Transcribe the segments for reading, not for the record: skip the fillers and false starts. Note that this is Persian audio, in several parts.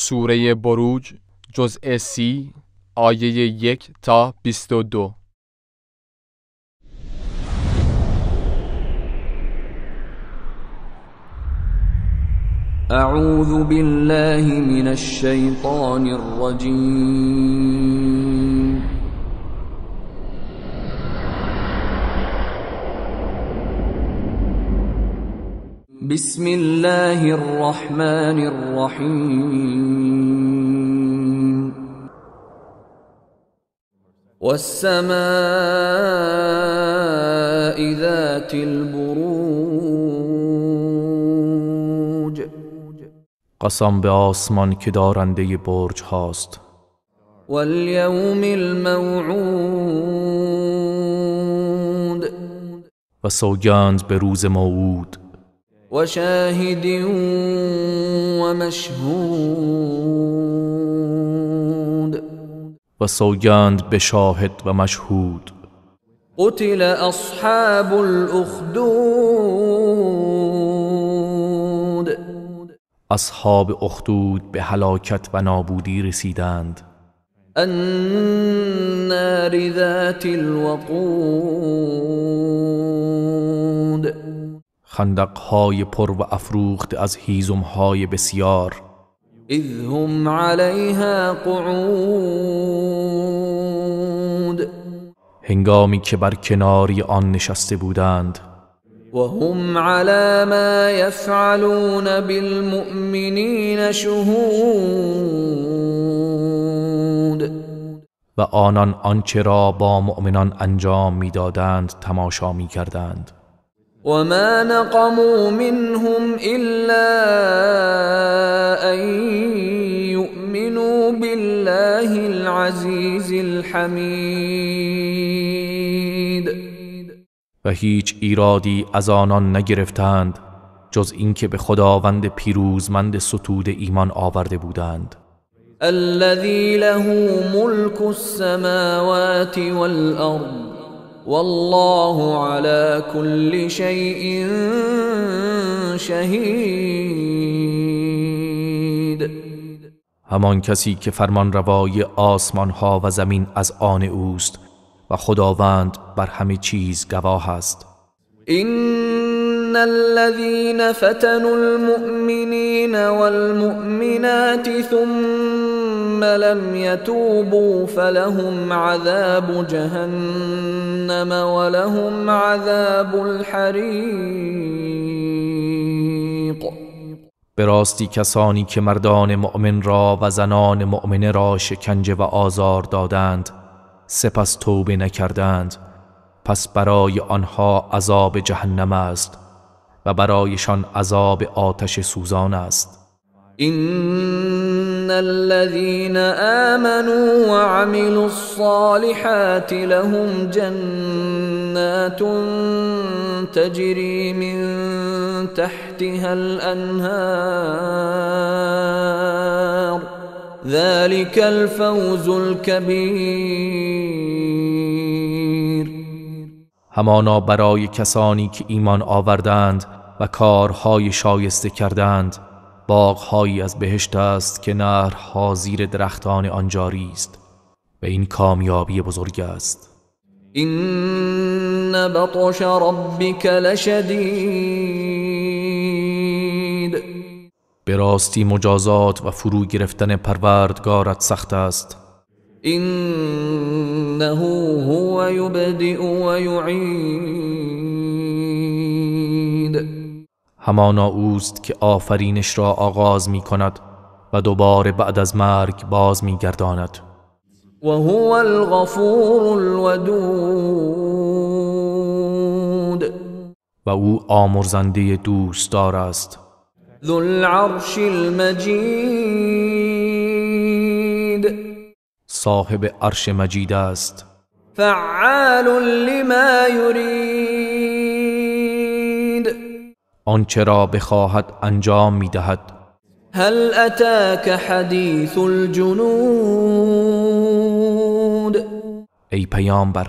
سوره بروج جزء 30 آیه 1 تا 22. اعوذ بالله من الشیطان الرجیم. بسم الله الرحمن الرحیم. والسماء ذات البروج. قسم به آسمان که دارنده برج هاست. والیوم الموعود. و سوگند به روز موعود. و شاهد و مشهود. و سوگند به شاهد و مشهود. قتل اصحاب الاخدود. اصحاب اخدود به هلاکت و نابودی رسیدند. النار ذات الوقود. خندقهای پر و افروخت از هیزمهای بسیار. اذ هم علیها قعود. هنگامی که بر کناری آن نشسته بودند. و هم علی ما یفعلون بالمؤمنین شهود. و آنان آنچه را با مؤمنان انجام میدادند تماشا میکردند. و ما نقموا منهم الا ان یؤمنوا بالله العزیز الحمید. و هیچ ایرادی از آنان نگرفتند جز اینکه به خداوند پیروزمند ستوده ایمان آورده بودند. الذی له ملک السماوات والارض والله على كل شيء شهید. همان کسی که فرمان روای آسمان ها و زمین از آن اوست و خداوند بر همه چیز گواه است. ان الذين فتنوا المؤمنين والمؤمنات ثم لم يتوبوا فلهم عذاب جهنم ولهم عذاب الحریق. به راستی کسانی که مردان مؤمن را و زنان مؤمنه را شکنجه و آزار دادند سپس توبه نکردند، پس برای آنها عذاب جهنم است و برایشان عذاب آتش سوزان است. ان الذين آمنوا وعملوا الصالحات لهم جنات تجري من تحتها الانهار ذلك الفوز الكبیر. همانا برای کسانی که ایمان آوردند و کارهای شایسته کردند باغهایی از بهشت است که نهرها زیر درختان آن جاری است و این کامیابی بزرگ است. این بطش ربک لشدید. به راستی مجازات و فرو گرفتن پروردگارت سخت است. انه هو یبدئ و یعید. همانا اوست که آفرینش را آغاز می کند و دوباره بعد از مرگ باز می گرداند. و هو الغفور الودود. و او آمرزنده دوستدار است. ذو العرش المجید. صاحب عرش مجید است. فعال لما یرید. آنچه را بخواهد انجام می‌دهد. هل اتاک حدیث الجنود. ای پیامبر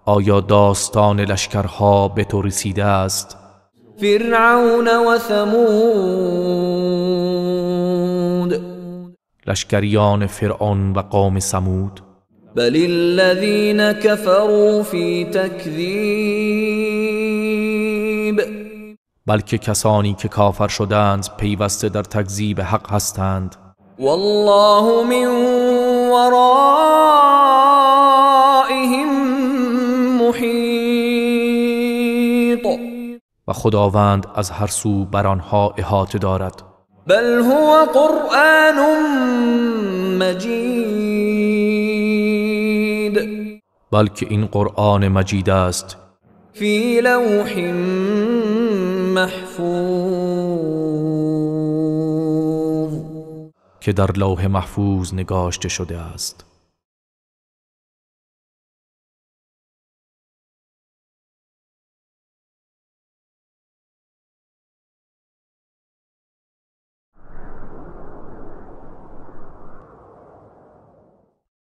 آیا داستان لشکرها به تو رسیده است؟ فرعون و ثمود. لشکریان فرعون و قوم ثمود. بل الذين كفروا في تكذيب بلکه کسانی که کافر شدند پیوسته در تکذیب حق هستند. والله من ورائهم محيط و خداوند از هر سو بر آنها احاطه دارد. بل هو قرآن مجید بلکه این قرآن مجید است فی لوح محفوظ که در لوح محفوظ نگاشته شده است.